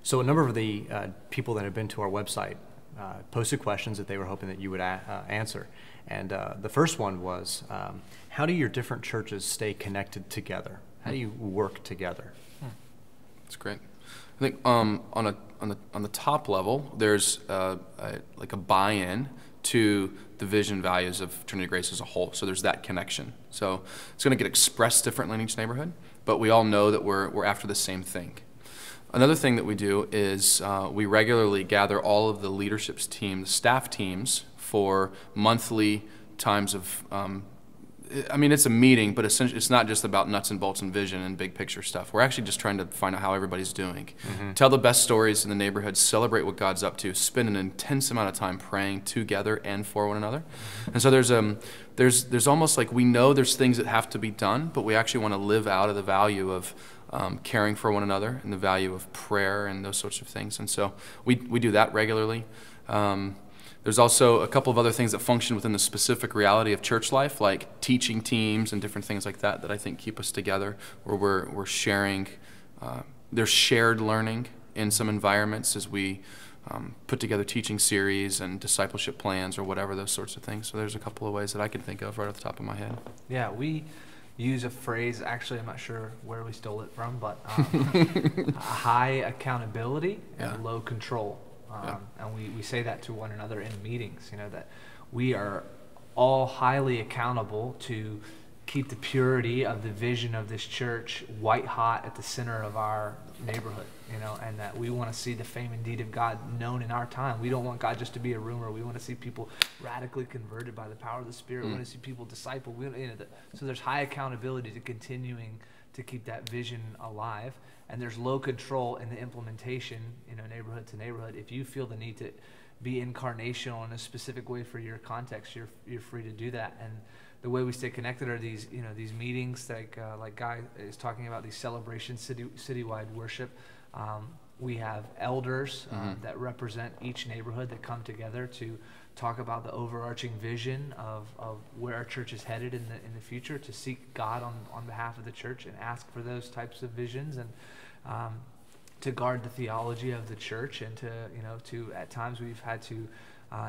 So a number of the people that have been to our website posted questions that they were hoping that you would answer. And the first one was, how do your different churches stay connected together? How do you work together? That's great. I think on the top level, there's like a buy-in to the vision values of Trinity Grace as a whole. So there's that connection. So it's going to get expressed differently in each neighborhood, but we all know that we're after the same thing. Another thing that we do is we regularly gather all of the leadership team, the staff teams, for monthly times of, it's a meeting, but essentially it's not just about nuts and bolts and vision and big picture stuff. We're actually just trying to find out how everybody's doing. Mm-hmm. Tell the best stories in the neighborhood, celebrate what God's up to, spend an intense amount of time praying together and for one another. Mm-hmm. And so there's almost like we know there's things that have to be done, but we actually want to live out of the value of caring for one another and the value of prayer and those sorts of things. And so we do that regularly. There's also a couple of other things that function within the specific reality of church life, like teaching teams and different things like that I think keep us together, where we're sharing. There's shared learning in some environments as we put together teaching series and discipleship plans or whatever, those sorts of things. So there's a couple of ways that I can think of right off the top of my head. Yeah, we use a phrase, actually I'm not sure where we stole it from, but high accountability and low control. And we say that to one another in meetings, that we are all highly accountable to keep the purity of the vision of this church white hot at the center of our neighborhood, and that we want to see the fame and deed of God known in our time. We don't want God just to be a rumor. We want to see people radically converted by the power of the Spirit. We want to see people discipled. So there's high accountability to continuing to keep that vision alive. And there's low control in the implementation, neighborhood to neighborhood. If you feel the need to be incarnational in a specific way for your context, you're free to do that. And the way we stay connected are these these meetings like Guy is talking about, these celebrations, citywide worship. We have elders that represent each neighborhood that come together to talk about the overarching vision of where our church is headed in the future, to seek God on behalf of the church and ask for those types of visions, and to guard the theology of the church, and to at times we've had to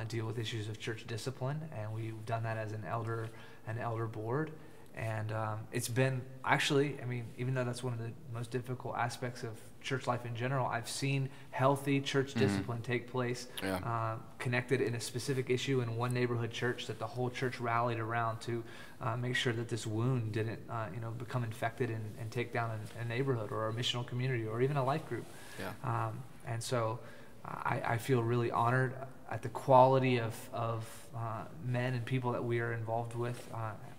deal with issues of church discipline, and we've done that as an elder board. And it's been actually, even though that's one of the most difficult aspects of church life in general, I've seen healthy church discipline take place, connected in a specific issue in one neighborhood church, that the whole church rallied around to make sure that this wound didn't become infected and take down a neighborhood or a missional community or even a life group. And so I feel really honored at the quality of men and people that we are involved with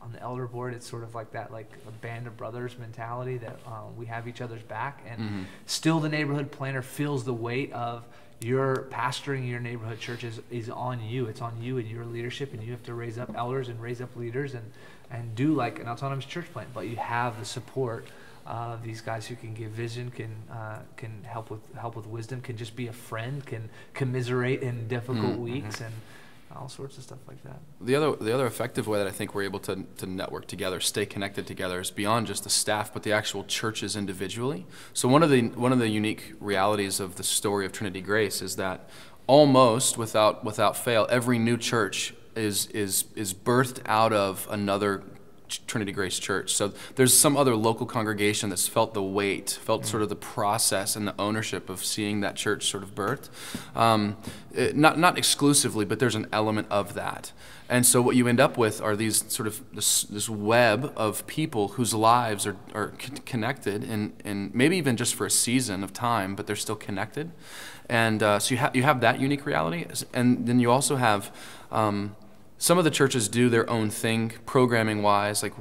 on the elder board. It's sort of like that, like a band of brothers mentality, that we have each other's back, and still the neighborhood planner feels the weight of your pastoring your neighborhood church is on you. It's on you and your leadership, and you have to raise up elders and raise up leaders and do like an autonomous church plant. But you have the support of these guys who can give vision, can help with wisdom, can just be a friend, can commiserate in difficult weeks, and all sorts of stuff like that. The other effective way that I think we're able to network together, stay connected together, is beyond just the staff, but the actual churches individually. So one of the unique realities of the story of Trinity Grace is that almost without fail, every new church is birthed out of another Trinity Grace Church. So there's some other local congregation that's felt the weight, felt sort of the process and the ownership of seeing that church sort of birthed. Not exclusively, but there's an element of that. And so what you end up with are these sort of this web of people whose lives are connected, and maybe even just for a season of time, but they're still connected. And so you have that unique reality, and then you also have some of the churches do their own thing, programming-wise, like,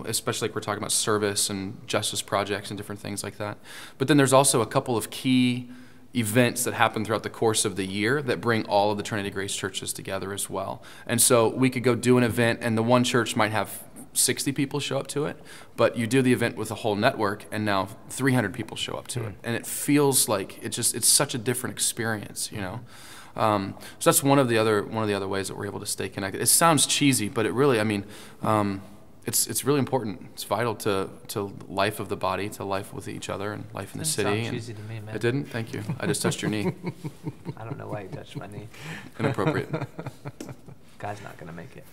especially like we're talking about service and justice projects and different things like that. But then there's also a couple of key events that happen throughout the course of the year that bring all of the Trinity Grace churches together as well. And so we could go do an event, and the one church might have 60 people show up to it, but you do the event with a whole network, and now 300 people show up to it. And it feels like it's such a different experience, So that's one of the other ways that we're able to stay connected. It sounds cheesy, but it really, it's really important. It's vital to life of the body, to life with each other, and life in the city. Sound cheesy to me, man. It didn't? Thank you. I just touched your knee. I don't know why you touched my knee. Inappropriate. Guy's not gonna make it.